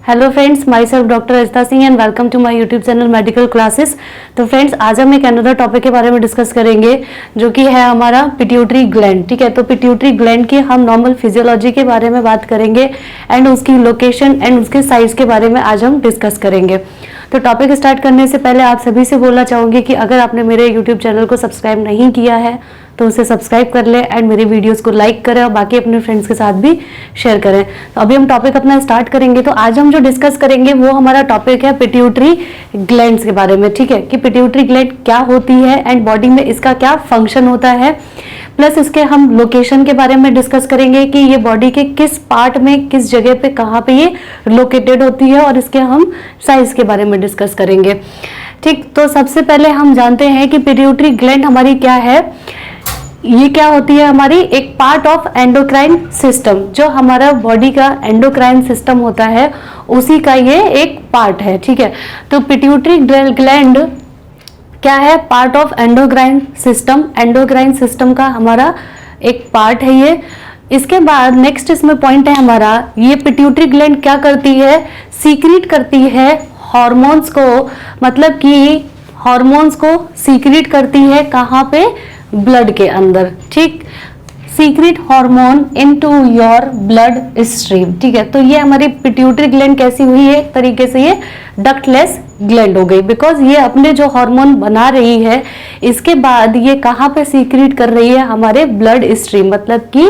Hello friends, myself doctor Rajata Singh and welcome to my YouTube channel medical classes. तो friends, आज हम एक another topic के बारे में डिस्कस करेंगे जो कि है हमारा पिट्यूटरी ग्लैंड। ठीक है, तो पिट्यूटरी ग्लैंड की हम नॉर्मल फिजियोलॉजी के बारे में बात करेंगे एंड उसकी लोकेशन एंड उसके साइज के बारे में आज हम डिस्कस करेंगे। तो टॉपिक स्टार्ट करने से पहले आप सभी से बोलना चाहूँगी कि अगर आपने मेरे यूट्यूब चैनल को सब्सक्राइब नहीं किया है तो उसे सब्सक्राइब कर लें एंड मेरी वीडियोस को लाइक करें और बाकी अपने फ्रेंड्स के साथ भी शेयर करें। तो अभी हम टॉपिक अपना स्टार्ट करेंगे। तो आज हम जो डिस्कस करेंगे वो हमारा टॉपिक है पिट्यूटरी ग्लैंड्स के बारे में। ठीक है, कि पिट्यूटरी ग्लैंड क्या होती है एंड बॉडी में इसका क्या फंक्शन होता है, प्लस इसके हम लोकेशन के बारे में डिस्कस करेंगे कि ये बॉडी के किस पार्ट में, किस जगह पे, कहाँ पे ये लोकेटेड होती है और इसके हम साइज के बारे में डिस्कस करेंगे। ठीक, तो सबसे पहले हम जानते हैं कि पिट्यूटरी ग्लैंड हमारी क्या है। ये क्या होती है, हमारी एक पार्ट ऑफ एंडोक्राइन सिस्टम। जो हमारा बॉडी का एंडोक्राइन सिस्टम होता है उसी का ये एक पार्ट है। ठीक है, तो पिट्यूटरी ग्लैंड क्या है, part of endocrine system. Endocrine system का हमारा एक पार्ट है ये। इसके बाद नेक्स्ट इसमें पॉइंट है हमारा, ये पिट्यूटरी ग्लैंड क्या करती है, सीक्रेट करती है हॉर्मोन्स को, मतलब कि हॉर्मोन्स को सीक्रेट करती है कहाँ पे, ब्लड के अंदर। ठीक, secret hormone into your blood stream. ठीक है, तो ये हमारी पिट्यूटरी ग्लैंड कैसी हुई है, एक तरीके से ये डक्टलेस ग्लैंड हो गई, बिकॉज ये अपने जो हार्मोन बना रही है इसके बाद ये कहाँ पे सीक्रेट कर रही है, हमारे ब्लड स्ट्रीम, मतलब कि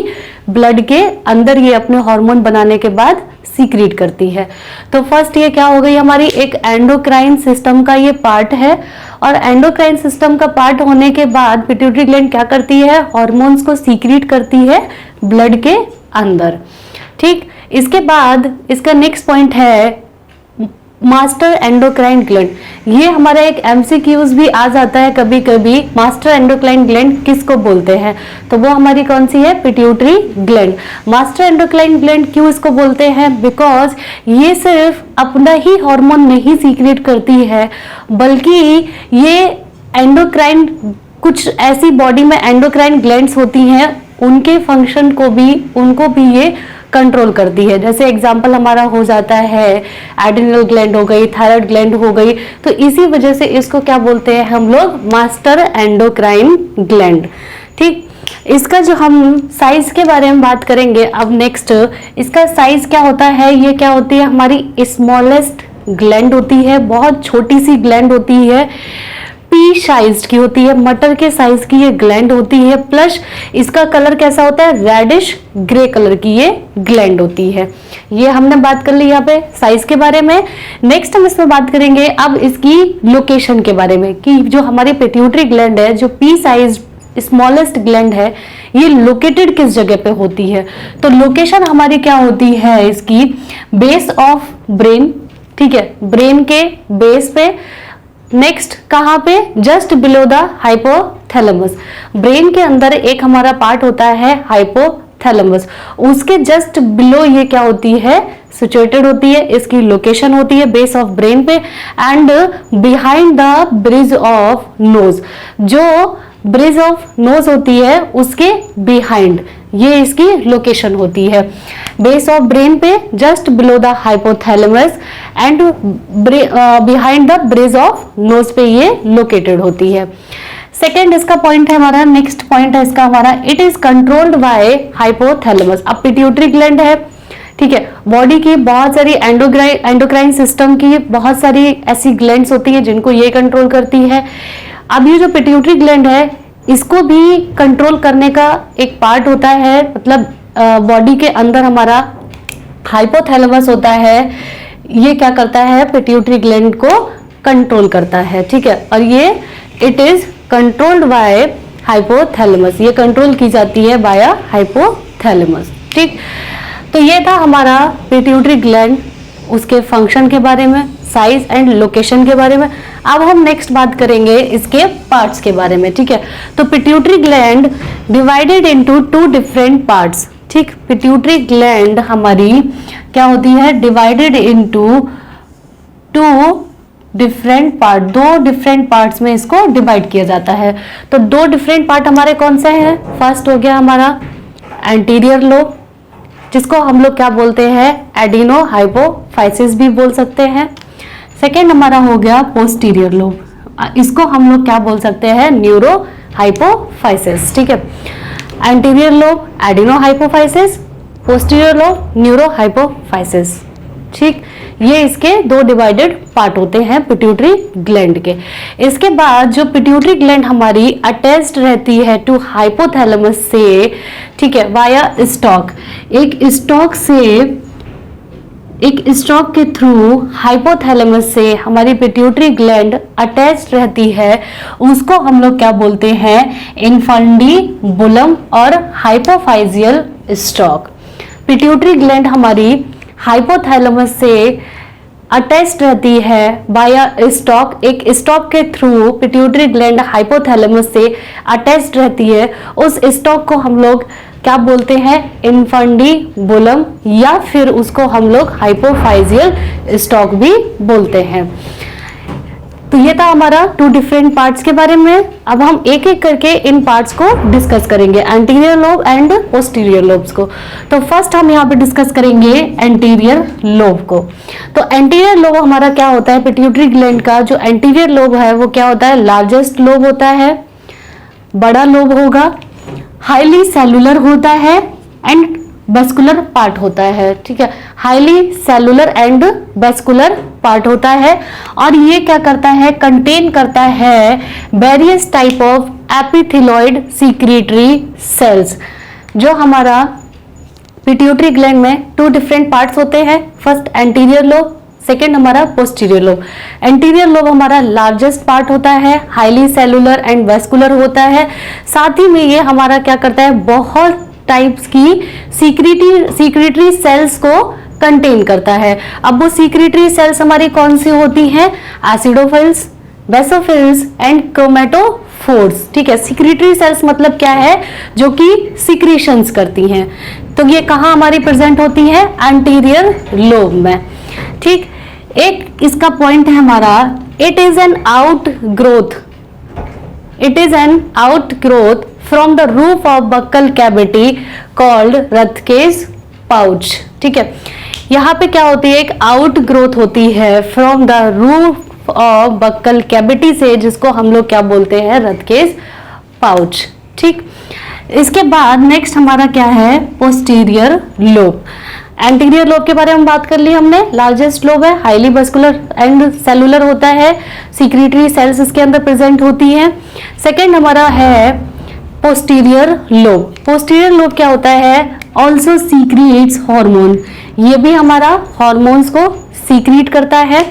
ब्लड के अंदर ये अपने हार्मोन बनाने के बाद सीक्रेट करती है। तो फर्स्ट ये क्या हो गई, हमारी एक एंडोक्राइन सिस्टम का ये पार्ट है और एंडोक्राइन सिस्टम का पार्ट होने के बाद पिट्यूटरी ग्लैंड क्या करती है, हार्मोन्स को सीक्रेट करती है ब्लड के अंदर। ठीक, इसके बाद इसका नेक्स्ट पॉइंट है मास्टर एंडोक्राइन ग्लैंड। ये हमारा एक एमसीक्यूज भी आ जाता है कभी कभी, मास्टर एंडोक्राइन ग्लैंड किसको बोलते हैं, तो वो हमारी कौन सी है, pituitary gland. Master endocrine gland क्यों इसको बोलते हैं, बिकॉज ये सिर्फ अपना ही हार्मोन नहीं सीक्रेट करती है बल्कि ये एंडोक्राइन, कुछ ऐसी बॉडी में एंडोक्राइन ग्लैंड्स होती हैं उनके फंक्शन को भी, उनको भी ये कंट्रोल करती है। जैसे एग्जांपल हमारा हो जाता है एड्रिनल ग्लैंड हो गई, थायराइड ग्लैंड हो गई, तो इसी वजह से इसको क्या बोलते हैं हम लोग, मास्टर एंडोक्राइन ग्लैंड। ठीक, इसका जो हम साइज के बारे में बात करेंगे अब नेक्स्ट, इसका साइज क्या होता है, ये क्या होती है, हमारी स्मॉलेस्ट ग्लैंड होती है, बहुत छोटी सी ग्लैंड होती है, पी साइज की होती है, मटर के साइज की ये ग्लैंड होती है, प्लस इसका कलर कैसा होता है, रेडिश ग्रे कलर की ये ग्लैंड होती है। ये हमने बात कर ली यहाँ पे साइज के बारे में। नेक्स्ट हम इसमें बात करेंगे अब इसकी लोकेशन के बारे में, कि जो हमारी पिट्यूटरी ग्लैंड है, जो पी साइज स्मॉलेस्ट ग्लैंड है, ये लोकेटेड किस जगह पे होती है। तो लोकेशन हमारी क्या होती है इसकी, बेस ऑफ ब्रेन। ठीक है, ब्रेन के बेस पे। नेक्स्ट कहाँ पे, just below the hypothalamus. Brain के अंदर एक हमारा पार्ट होता है हाइपोथैलेमस, उसके जस्ट बिलो ये क्या होती है, सिचुएटेड होती है। इसकी लोकेशन होती है बेस ऑफ ब्रेन पे and behind the bridge of nose. जो ब्रिज ऑफ नोज होती है उसके बिहाइंड ये इसकी लोकेशन होती है, बेस ऑफ ब्रेन पे, just below the hypothalamus and behind the bridge of nose पे ये लोकेटेड होती है। सेकेंड इसका पॉइंट है हमारा, नेक्स्ट पॉइंट है इसका हमारा, it is controlled by hypothalamus. अब पिट्यूटरी ग्लैंड है, ठीक है, बॉडी की बहुत सारी एंडोक्राइन सिस्टम की बहुत सारी ऐसी ग्लैंड्स होती है जिनको ये कंट्रोल करती है। अब ये जो पिट्यूटरी ग्लैंड है इसको भी कंट्रोल करने का एक पार्ट होता है, मतलब बॉडी के अंदर हमारा हाइपोथैलेमस होता है, ये क्या करता है, पिट्यूटरी ग्लैंड को कंट्रोल करता है। ठीक है, और ये it is controlled by hypothalamus, ये कंट्रोल की जाती है बाय हाइपोथैलेमस। ठीक, तो ये था हमारा पिट्यूटरी ग्लैंड, उसके फंक्शन के बारे में, साइज एंड लोकेशन के बारे में। अब हम नेक्स्ट बात करेंगे इसके पार्ट्स के बारे में। ठीक है, तो pituitary gland divided into 2 different parts. ठीक, पिट्यूटरी ग्लैंड हमारी क्या होती है, divided into 2 different part, 2 different parts में इसको डिवाइड किया जाता है। तो 2 डिफरेंट पार्ट हमारे कौन से हैं, फर्स्ट हो गया हमारा एंटीरियर लोब, जिसको हम लोग क्या बोलते हैं, एडिनो हाइपोफाइसिस भी बोल सकते हैं। सेकेंड हमारा हो गया पोस्टीरियर लोब, इसको हम लोग क्या बोल सकते हैं, न्यूरो हाइपोफाइसिस। ठीक है, anterior lobe adeno hypophysis, posterior lobe neuro hypophysis. ठीक, ये इसके दो डिवाइडेड पार्ट होते हैं पिट्यूटरी ग्लैंड के। इसके बाद जो पिट्यूटरी ग्लैंड हमारी अटैच्ड रहती है टू हाइपोथैलेमस से, ठीक है, वाया स्टॉक, एक स्टॉक के थ्रू हाइपोथैलेमस से हमारी पिट्यूटरी ग्लैंड अटैच्ड रहती है, उसको हम लोग क्या बोलते हैं, इन्फंडिबुलम और हाइपोफाइजियल स्टॉक। पिट्यूटरी ग्लैंड हमारी हाइपोथैलेमस से अटैच्ड रहती है बाया स्टॉक, एक स्टॉक के थ्रू पिट्यूटरी ग्लैंड हाइपोथैलेमस से अटैच्ड रहती है। उस स्टॉक को हम लोग क्या बोलते हैं, इन्फंडिबुलम, या फिर उसको हम लोग हाइपोफाइजियल स्टॉक भी बोलते हैं। तो ये था हमारा टू डिफरेंट पार्ट्स के बारे में। अब हम एक एक करके इन पार्ट्स को डिस्कस करेंगे, anterior lobe and posterior lobes को। तो फर्स्ट हम यहाँ पे डिस्कस करेंगे एंटीरियर लोब को। तो एंटीरियर लोब हमारा क्या होता है, पिट्यूटरी ग्लैंड का जो एंटीरियर लोब है वो क्या होता है, लार्जेस्ट लोब होता है, बड़ा लोब होगा, हाईली सेलुलर होता है एंड वेस्कुलर पार्ट होता है। ठीक है, highly cellular and vascular part होता है, और ये क्या करता है, कंटेन करता है various type of epithelioid secretory cells. जो हमारा पिट्यूटरी ग्लैंड में टू डिफरेंट पार्ट्स होते हैं, फर्स्ट एंटीरियर लोब, सेकेंड हमारा पोस्टीरियर लोब। एंटीरियर लोब हमारा लार्जेस्ट पार्ट होता है, हाईली सेलुलर एंड वेस्कुलर होता है, साथ ही में ये हमारा क्या करता है, बहुत टाइप्स की सीक्रेटरी सेल्स को कंटेन करता है। अब वो सीक्रेटरी सेल्स हमारी कौन सी होती हैं, एसिडोफिल्स, बेसोफिल्स एंड क्रोमेटोफोर्स। ठीक है, सीक्रेटरी सेल्स मतलब क्या है, जो कि सीक्रेशंस करती हैं। तो ये कहाँ हमारी प्रेजेंट होती है, एंटीरियर लोब में। ठीक, एक इसका पॉइंट है हमारा, it is an outgrowth from the roof of buccal cavity called Rathke's pouch. ठीक है, यहाँ पे क्या होती है, एक आउट ग्रोथ होती है from the roof of buccal cavity से, जिसको हम लोग क्या बोलते हैं, रथकेस पाउच। ठीक, इसके बाद नेक्स्ट हमारा क्या है, पोस्टीरियर लोब। एंटीरियर लोब के बारे में बात कर ली हमने, लार्जेस्ट लोब है, हाईली वेस्कुलर एंड सेलुलर होता है, सीक्रेटरी सेल्स इसके अंदर प्रेजेंट होती हैं। सेकेंड हमारा है पोस्टीरियर लोब। पोस्टीरियर लोब क्या होता है, ऑल्सो सीक्रेट्स हार्मोन, ये भी हमारा हॉर्मोन्स को सीक्रेट करता है।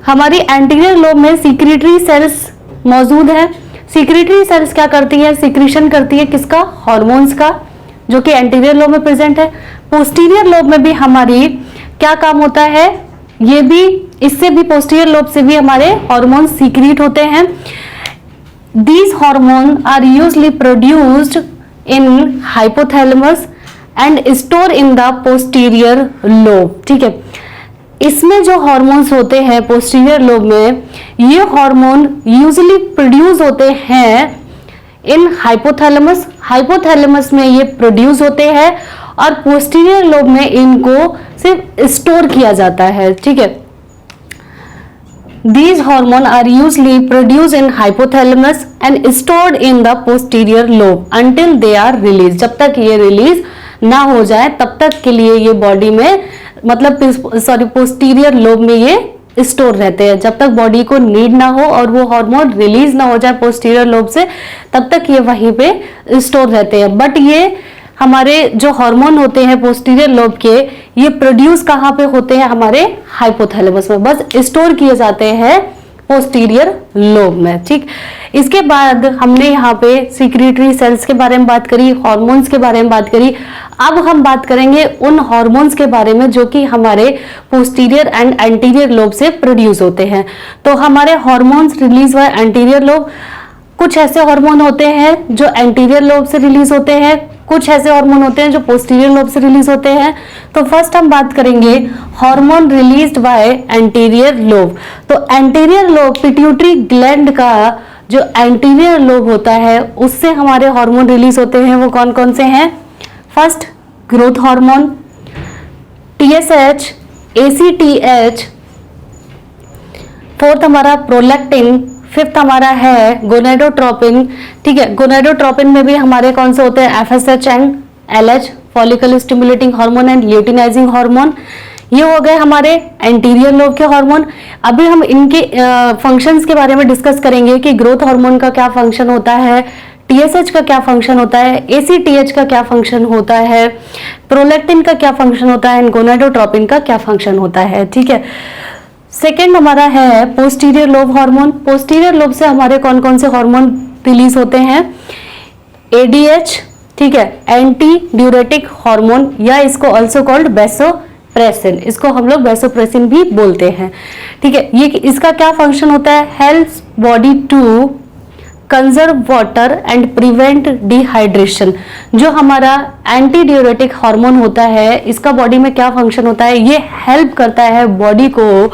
हमारी एंटीरियर लोब में सीक्रेटरी सेल्स मौजूद है। सीक्रेटरी सेल्स क्या करती है, सीक्रेशन करती है किसका, हार्मोन्स का, जो कि एंटीरियर लोब में प्रेजेंट है। पोस्टीरियर लोब में भी हमारी क्या काम होता है, ये भी, इससे भी पोस्टीरियर लोब से भी हमारे हार्मोन्स सीक्रेट होते हैं। These hormones are usually produced in hypothalamus and stored in the posterior lobe। ठीक है, इसमें जो हार्मोन्स होते हैं पोस्टीरियर लोब में, ये हार्मोन यूजुअली प्रोड्यूस होते हैं इन हाइपोथैलेमस। हाइपोथैलेमस में ये प्रोड्यूस होते हैं और पोस्टीरियर लोब में इनको सिर्फ स्टोर किया जाता है। ठीक है, These hormones are usually produced in hypothalamus and stored in the posterior lobe until they are released। जब तक ये रिलीज ना हो जाए तब तक के लिए ये बॉडी में, मतलब पोस्टीरियर लोब में ये स्टोर रहते हैं। जब तक बॉडी को नीड ना हो और वो हार्मोन रिलीज ना हो जाए पोस्टीरियर लोब से, तब तक ये वहीं पे स्टोर रहते हैं। बट ये हमारे जो हार्मोन होते हैं पोस्टीरियर लोब के, ये प्रोड्यूस कहाँ पे होते हैं, हमारे हाइपोथैलेमस में, बस स्टोर किए जाते हैं पोस्टीरियर लोब में। ठीक, इसके बाद हमने यहाँ पे सीक्रेटरी सेल्स के बारे में बात करी, हार्मोन्स के बारे में बात करी। अब हम बात करेंगे उन हार्मोन्स के बारे में जो कि हमारे पोस्टीरियर एंड एंटीरियर लोब से प्रोड्यूस होते हैं। तो हमारे हार्मोन्स रिलीज हुए एंटीरियर लोब, कुछ ऐसे हार्मोन होते हैं जो एंटीरियर लोब से रिलीज होते हैं, कुछ ऐसे हार्मोन होते हैं जो पोस्टीरियर लोब से रिलीज होते हैं। तो फर्स्ट हम बात करेंगे hormone released by anterior lobe. तो एंटीरियर लोब, पिट्यूटरी ग्लैंड का जो एंटीरियर लोब होता है, उससे हमारे हार्मोन रिलीज होते हैं। वो कौन कौन से हैं, first growth hormone, TSH, ACTH, fourth हमारा प्रोलैक्टिन, फिफ्थ हमारा है गोनेडोट्रोपिन। ठीक है, गोनेडोट्रोपिन में भी हमारे कौन से होते हैं, FSH and LH, follicle stimulating hormone and luteinizing hormone. ये हो गए हमारे एंटीरियर लोब के हार्मोन। अभी हम इनके फंक्शंस के बारे में डिस्कस करेंगे कि ग्रोथ हार्मोन का क्या फंक्शन होता है, TSH का क्या फंक्शन होता है, ACTH का क्या फंक्शन होता है, प्रोलैक्टिन का क्या फंक्शन होता है, गोनेडोट्रोपिन का क्या फंक्शन होता है। ठीक है, सेकेंड हमारा है posterior lobe hormone. Posterior lobe से हमारे कौन कौन से हार्मोन रिलीज होते हैं, ADH, ठीक है, एंटी ड्यूरेटिक हार्मोन, या इसको ऑल्सो कॉल्ड वैसोप्रेसिन, इसको हम लोग वैसोप्रेसिन भी बोलते हैं। ठीक है, ये इसका क्या फंक्शन होता है, helps body to conserve water and prevent dehydration. जो हमारा एंटी ड्यूरेटिक हार्मोन होता है, इसका बॉडी में क्या फंक्शन होता है, ये हेल्प करता है बॉडी को,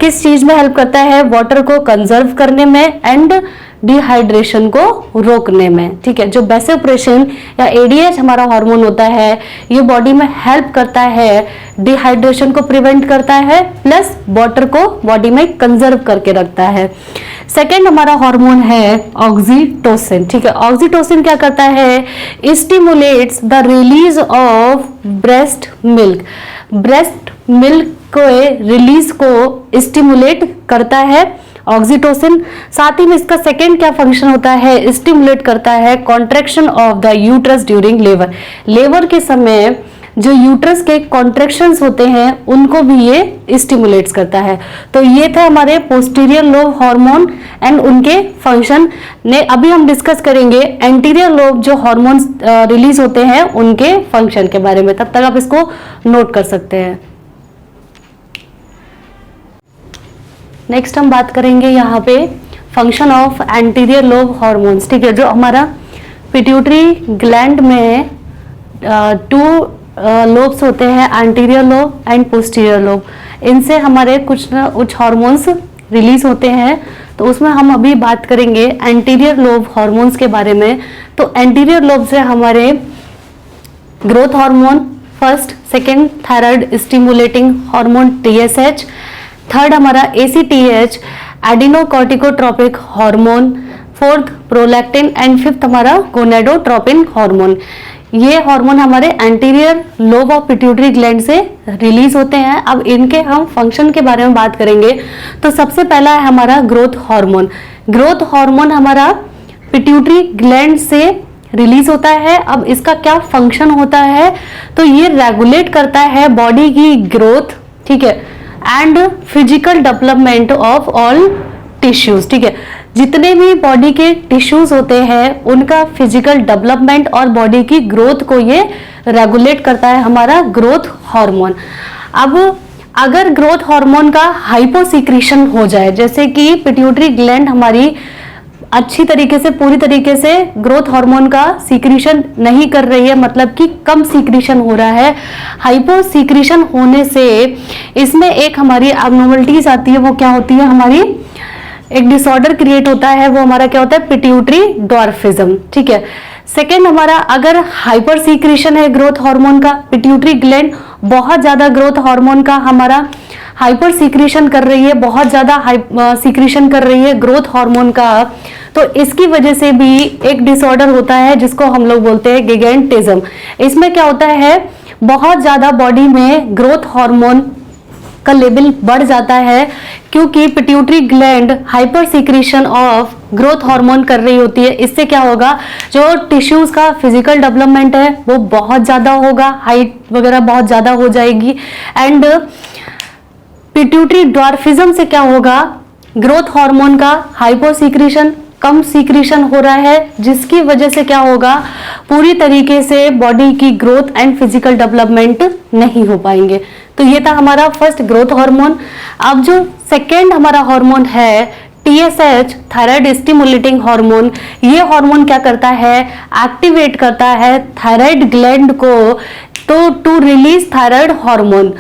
किस चीज में हेल्प करता है, वाटर को कंजर्व करने में एंड डिहाइड्रेशन को रोकने में। ठीक है, जो वैसोप्रेसिन या ADH हमारा हार्मोन होता है, ये बॉडी में हेल्प करता है, डिहाइड्रेशन को प्रिवेंट करता है, प्लस वाटर को बॉडी में कंजर्व करके रखता है। सेकेंड हमारा हार्मोन है ऑक्सीटोसिन। ठीक है, ऑक्सीटोसिन क्या करता है, stimulates the release of breast milk, breast milk के रिलीज को स्टिमुलेट करता है ऑक्सीटोसिन। साथ ही में इसका सेकेंड क्या फंक्शन होता है, स्टिमुलेट करता है contraction of the uterus during labour, labour के समय जो यूट्रस के कॉन्ट्रैक्शंस होते हैं उनको भी ये स्टिमुलेट्स करता है। तो ये थे हमारे पोस्टीरियर लोब हार्मोन एंड उनके फंक्शन ने। अभी हम डिस्कस करेंगे एंटीरियर लोब जो हार्मोन्स रिलीज होते हैं उनके फंक्शन के बारे में, तब तक आप इसको नोट कर सकते हैं। नेक्स्ट हम बात करेंगे यहाँ पे function of anterior lobe hormones. ठीक है, जो हमारा पिट्यूटरी ग्लैंड में टू लोब्स होते हैं, anterior lobe and posterior lobe, इनसे हमारे कुछ हार्मोन्स रिलीज होते हैं। तो उसमें हम अभी बात करेंगे एंटीरियर लोब हार्मोन्स के बारे में। तो एंटीरियर लोब से हमारे growth hormone first, second thyroid stimulating hormone TSH, third हमारा ACTH adrenocorticotropic hormone, fourth prolactin and fifth हमारा गोनेडोट्रोपिन हार्मोन। ये हार्मोन हमारे anterior lobe of pituitary gland से रिलीज होते हैं। अब इनके हम फंक्शन के बारे में बात करेंगे। तो सबसे पहला है हमारा ग्रोथ हार्मोन। ग्रोथ हार्मोन हमारा पिट्यूटरी ग्लैंड से रिलीज होता है। अब इसका क्या फंक्शन होता है, तो ये रेगुलेट करता है बॉडी की ग्रोथ, ठीक है, and physical development of all tissues. ठीक है, जितने भी बॉडी के टिश्यूज होते हैं उनका फिजिकल डेवलपमेंट और बॉडी की ग्रोथ को ये रेगुलेट करता है हमारा ग्रोथ हार्मोन। अब अगर ग्रोथ हार्मोन का हाइपोसिक्रीशन हो जाए, जैसे कि पिट्यूटरी ग्लैंड हमारी अच्छी तरीके से पूरी तरीके से ग्रोथ हार्मोन का सीक्रीशन नहीं कर रही है, मतलब कि कम सीक्रीशन हो रहा है, हाइपोसीक्रीशन होने से इसमें एक हमारी एब्नॉर्मलिटीज आती है। वो क्या होती है, हमारी एक डिसऑर्डर क्रिएट होता है, वो हमारा क्या होता है, पिट्यूटरी ड्वार्फिज्म। ठीक है, सेकेंड हमारा अगर हाइपर सीक्रेशन है ग्रोथ हार्मोन का, पिट्यूटरी ग्लैंड बहुत ज्यादा ग्रोथ हार्मोन का हमारा हाइपर सीक्रेशन कर रही है, बहुत ज्यादा सीक्रेशन कर रही है ग्रोथ हार्मोन का, तो इसकी वजह से भी एक डिसऑर्डर होता है जिसको हम लोग बोलते हैं गिगेंटिज्म। इसमें क्या होता है, बहुत ज्यादा बॉडी में ग्रोथ हार्मोन का लेवल बढ़ जाता है, क्योंकि pituitary gland hyper secretion of growth hormone कर रही होती है। इससे क्या होगा, जो टिश्यूज का फिजिकल डेवलपमेंट है वो बहुत ज्यादा होगा, हाइट वगैरह बहुत ज्यादा हो जाएगी। एंड पिट्यूटरी ड्वार्फिज्म से क्या होगा, ग्रोथ हार्मोन का हाइपर सीक्रेशन, कम सीक्रेशन हो रहा है, जिसकी वजह से क्या होगा, पूरी तरीके से बॉडी की ग्रोथ एंड फिजिकल डेवलपमेंट नहीं हो पाएंगे। तो ये था हमारा फर्स्ट ग्रोथ हार्मोन। अब जो सेकेंड हमारा हार्मोन है TSH, थायराइड स्टिमुलेटिंग हार्मोन, ये हार्मोन क्या करता है, एक्टिवेट करता है थायराइड ग्लैंड को, तो टू रिलीज थायराइड हार्मोन।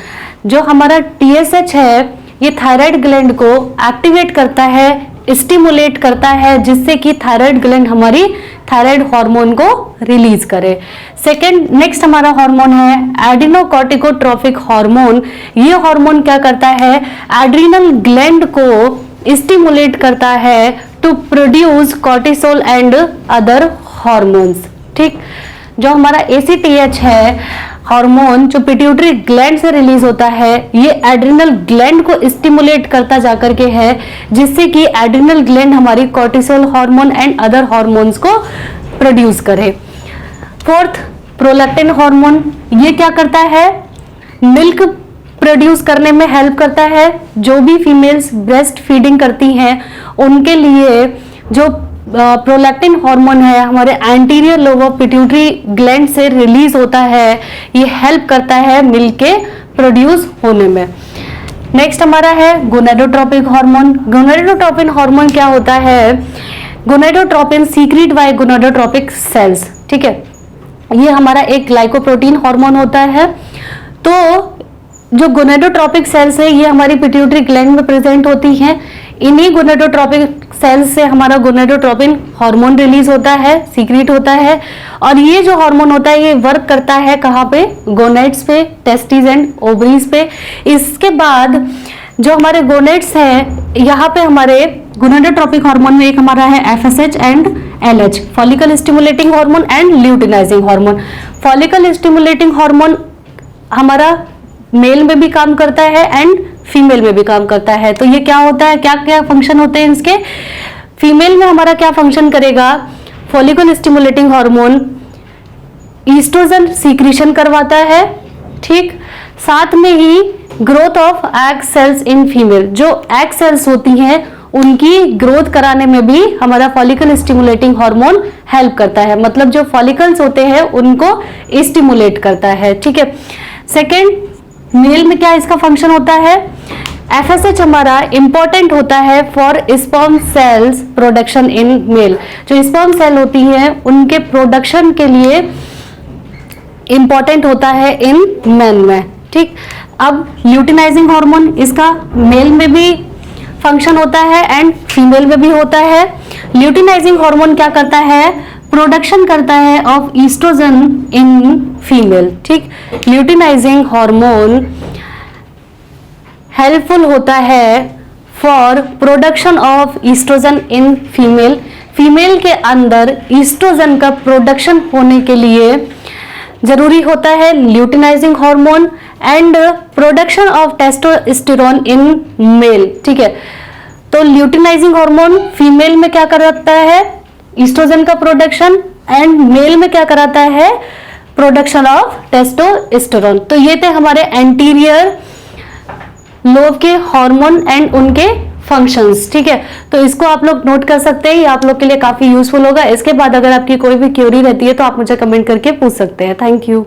जो हमारा TSH है ये थायराइड ग्लैंड को एक्टिवेट करता है, स्टिमुलेट करता है, जिससे कि थायराइड ग्लैंड हमारी थायराइड हार्मोन को रिलीज करे। सेकेंड नेक्स्ट हमारा हार्मोन है एडिनोकॉर्टिकोट्रोपिक हार्मोन। ये हार्मोन क्या करता है, एड्रिनल ग्लैंड को स्टिमुलेट करता है to produce cortisol and other hormones. ठीक, जो हमारा ACTH है हार्मोन जो पिट्यूटरी ग्लैंड से रिलीज होता है, ये एड्रिनल ग्लैंड को स्टिमुलेट करता जाकर के है, जिससे कि एड्रिनल ग्लैंड हमारी cortisol hormone and other hormones को प्रोड्यूस करे। फोर्थ प्रोलैक्टिन हार्मोन, ये क्या करता है, मिल्क प्रोड्यूस करने में हेल्प करता है। जो भी फीमेल्स ब्रेस्ट फीडिंग करती हैं उनके लिए जो प्रोलैक्टिन हार्मोन है हमारे anterior lobe of pituitary gland से रिलीज होता है, ये हेल्प करता है मिल्क के प्रोड्यूस होने में। नेक्स्ट हमारा है गोनाडोट्रोपिक हार्मोन। गोनाडोट्रोपिन हार्मोन क्या होता है, gonadotropin secret by gonadotropic cells. ठीक है, ये हमारा एक ग्लाइकोप्रोटीन हार्मोन होता है। तो जो गोनाडोट्रोपिक सेल्स है ये हमारी पिट्यूटरी ग्लैंड में प्रेजेंट होती हैं। इन्हीं गोनाडोट्रोपिक सेल्स से हमारा गोनाडोट्रोपिन हार्मोन रिलीज होता है, सीक्रेट होता है। और ये जो हार्मोन होता है ये वर्क करता है कहाँ पे, गोनेड्स पे, टेस्टिस एंड ओवरीज पे। इसके बाद जो हमारे गोनेड्स हैं यहाँ पे हमारे गोनाडोट्रोपिक हार्मोन में एक हमारा है FSH and LH, follicle stimulating hormone and luteinizing hormone. Follicle stimulating hormone हमारा मेल में भी काम करता है एंड फीमेल में भी काम करता है। तो ये क्या होता है, क्या क्या फंक्शन होते हैं इसके, फीमेल में हमारा क्या फंक्शन करेगा, follicle stimulating hormone oestrogen secretion करवाता है। ठीक, साथ में ही growth of egg cells in female, जो एग सेल्स होती हैं उनकी ग्रोथ कराने में भी हमारा फॉलिकल स्टिमुलेटिंग हार्मोन हेल्प करता है। मतलब जो फॉलिकल्स होते हैं उनको स्टिमुलेट करता है। ठीक है, सेकेंड मेल में क्या इसका फंक्शन होता है, FSH हमारा इंपॉर्टेंट होता है for sperm cells production in male. जो स्पर्म सेल होती हैं उनके प्रोडक्शन के लिए इंपॉर्टेंट होता है इन मेन में। ठीक, अब ल्यूटिनाइजिंग हार्मोन इसका मेल में भी फंक्शन होता है एंड फीमेल में भी होता है। ल्यूटिनाइजिंग हार्मोन क्या करता है, प्रोडक्शन करता है ऑफ ईस्ट्रोजन इन फीमेल। ठीक, ल्यूटिनाइजिंग हार्मोन हेल्पफुल होता है for production of estrogen in female. Female के अंदर ईस्ट्रोजन का प्रोडक्शन होने के लिए जरूरी होता है luteinizing hormone and production of testosterone in male. ठीक है, तो ल्यूटिनाइजिंग हार्मोन फीमेल में क्या कराता है, ईस्ट्रोजन का प्रोडक्शन, एंड मेल में क्या कराता है, प्रोडक्शन ऑफ टेस्टोस्टेरोन। तो ये थे हमारे एंटीरियर लोब के हार्मोन एंड उनके फंक्शंस। ठीक है, तो इसको आप लोग नोट कर सकते हैं, ये आप लोग के लिए काफी यूजफुल होगा। इसके बाद अगर आपकी कोई भी क्वेरी रहती है तो आप मुझे कमेंट करके पूछ सकते हैं। Thank you.